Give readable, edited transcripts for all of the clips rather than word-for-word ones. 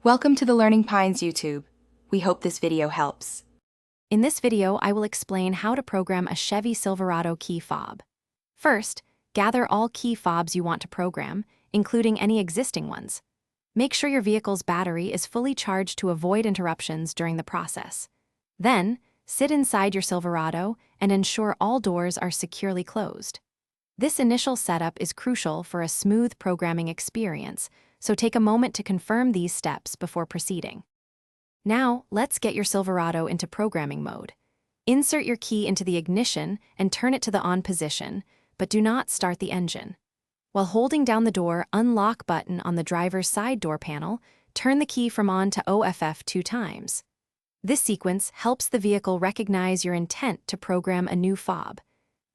Welcome to the Learning Pines YouTube. We hope this video helps. In this video, I will explain how to program a Chevy Silverado key fob. First, gather all key fobs you want to program, including any existing ones. Make sure your vehicle's battery is fully charged to avoid interruptions during the process. Then, sit inside your Silverado and ensure all doors are securely closed. This initial setup is crucial for a smooth programming experience, so take a moment to confirm these steps before proceeding. Now, let's get your Silverado into programming mode. Insert your key into the ignition and turn it to the on position, but do not start the engine. While holding down the door unlock button on the driver's side door panel, turn the key from on to OFF 2 times. This sequence helps the vehicle recognize your intent to program a new fob.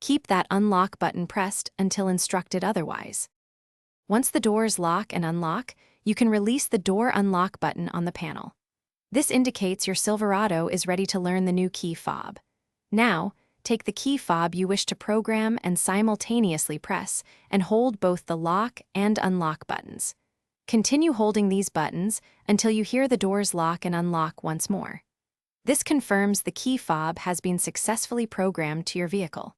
Keep that unlock button pressed until instructed otherwise. Once the doors lock and unlock, you can release the door unlock button on the panel. This indicates your Silverado is ready to learn the new key fob. Now, take the key fob you wish to program and simultaneously press and hold both the lock and unlock buttons. Continue holding these buttons until you hear the doors lock and unlock once more. This confirms the key fob has been successfully programmed to your vehicle.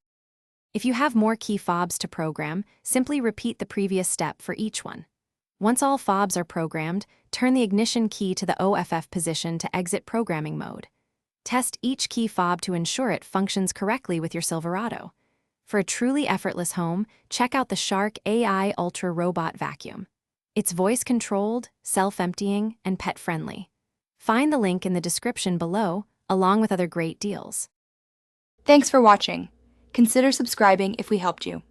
If you have more key fobs to program, simply repeat the previous step for each one. Once all fobs are programmed, turn the ignition key to the OFF position to exit programming mode. Test each key fob to ensure it functions correctly with your Silverado. For a truly effortless home, check out the Shark AI Ultra Robot Vacuum. It's voice-controlled, self-emptying, and pet-friendly. Find the link in the description below, along with other great deals. Thanks for watching. Consider subscribing if we helped you.